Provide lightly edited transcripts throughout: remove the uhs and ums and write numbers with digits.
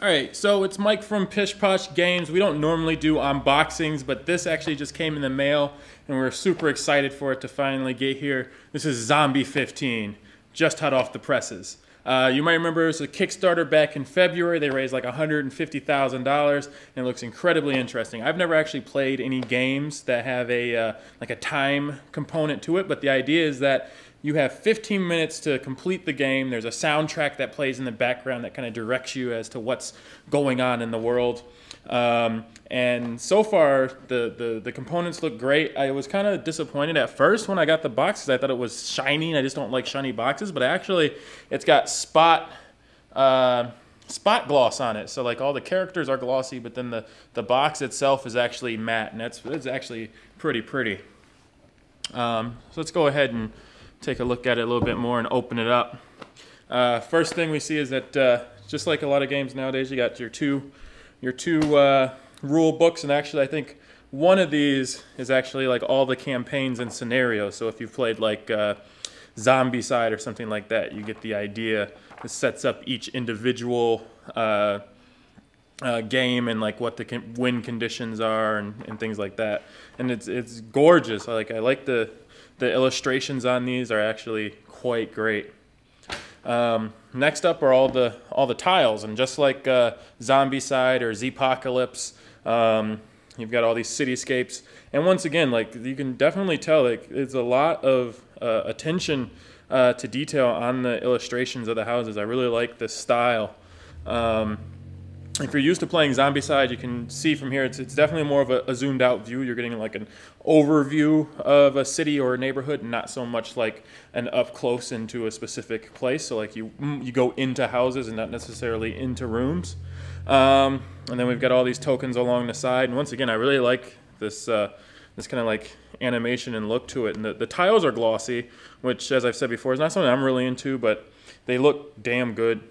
Alright, so it's Mike from PishPosh Games. We don't normally do unboxings, but this actually just came in the mail, and we're super excited for it to finally get here. This is Zombie 15, just hot off the presses. You might remember it was a Kickstarter back in February. They raised like $150,000, and it looks incredibly interesting. I've never actually played any games that have a like a time component to it, but the idea is that you have 15 minutes to complete the game. There's a soundtrack that plays in the background that kind of directs you as to what's going on in the world. And so far, the components look great. I was kind of disappointed at first when I got the box because I thought it was shiny, and I just don't like shiny boxes. But actually, it's got spot gloss on it. So like all the characters are glossy, but then the box itself is actually matte, and it's actually pretty pretty. So let's go ahead and take a look at it a little bit more and open it up. First thing we see is that just like a lot of games nowadays, you got your two rule books, and actually I think one of these is actually like all the campaigns and scenarios. So if you've played like Zombicide or something like that, you get the idea. It sets up each individual game and like what the win conditions are and things like that. And it's gorgeous. I like the illustrations on these are actually quite great. Next up are all the tiles, and just like Zombicide or Zpocalypse, you've got all these cityscapes. And once again, like you can definitely tell, like it's a lot of attention to detail on the illustrations of the houses. I really like this style. If you're used to playing Zombicide, you can see from here it's definitely more of a zoomed out view. You're getting like an overview of a city or a neighborhood, and not so much like an up close into a specific place. So like you go into houses and not necessarily into rooms. And then we've got all these tokens along the side. And once again, I really like this this kind of like animation and look to it. And the tiles are glossy, which, as I've said before, is not something I'm really into, but they look damn good.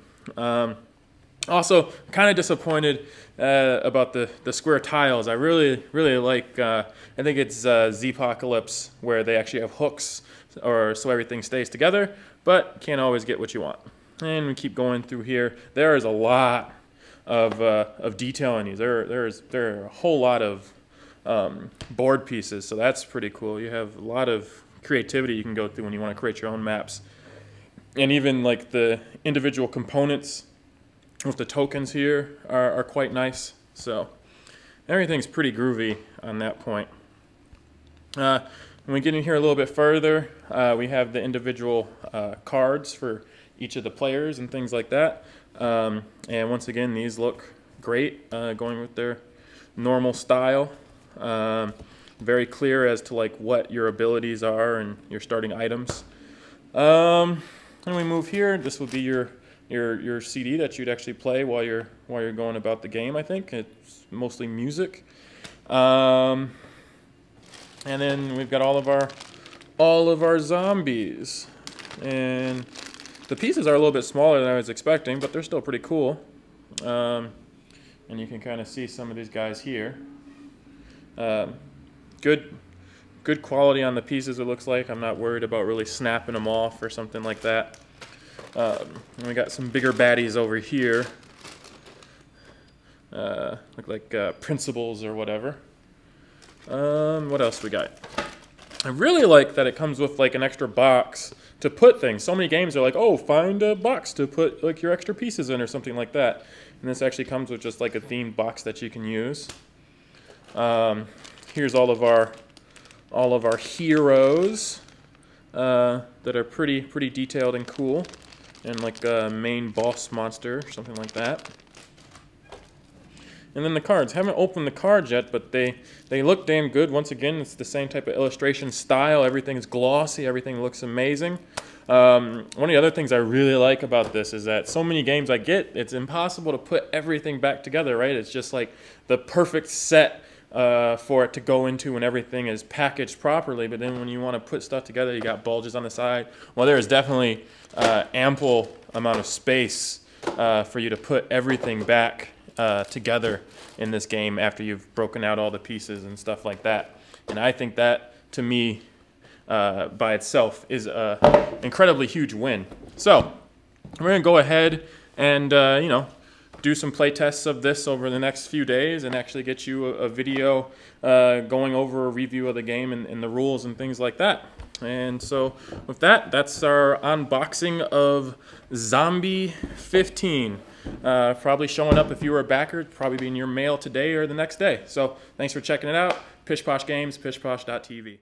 Also, kind of disappointed about the square tiles. I really like, I think it's Zpocalypse, where they actually have hooks so everything stays together, but can't always get what you want. And we keep going through here. There is a lot of detail in these. There are a whole lot of board pieces, so that's pretty cool. You have a lot of creativity you can go through when you want to create your own maps. And even like the individual components with the tokens here are quite nice. So everything's pretty groovy on that point. When we get in here a little bit further, we have the individual cards for each of the players and things like that. And once again, these look great, going with their normal style. Very clear as to like what your abilities are and your starting items. And we move here. This will be your CD that you'd actually play while you're going about the game. I think it's mostly music, and then we've got all of our zombies, and the pieces are a little bit smaller than I was expecting, but they're still pretty cool. And you can kind of see some of these guys here. Good quality on the pieces. It looks like I'm not worried about really snapping them off or something like that. And we got some bigger baddies over here, look like principals or whatever. What else we got? I really like that it comes with like an extra box to put things. So many games are like, oh, find a box to put like your extra pieces in or something like that. And this actually comes with just like a themed box that you can use. Here's all of our heroes that are pretty detailed and cool. And like a main boss monster, or something like that. And then the cards. Haven't opened the cards yet, but they look damn good. Once again, it's the same type of illustration style. Everything's glossy. Everything looks amazing. One of the other things I really like about this is that so many games I get, it's impossible to put everything back together, right? It's just like the perfect set for it to go into when everything is packaged properly. But then when you want to put stuff together, you got bulges on the side. Well, there is definitely ample amount of space for you to put everything back together in this game after you've broken out all the pieces and stuff like that. And I think that, to me, by itself is an incredibly huge win. So we're going to go ahead and, do some play tests of this over the next few days and actually get you a video going over a review of the game and the rules and things like that. And so with that, that's our unboxing of Zombie 15. Probably showing up if you were a backer, probably be in your mail today or the next day. So thanks for checking it out. PishPosh Games, PishPosh.Tv.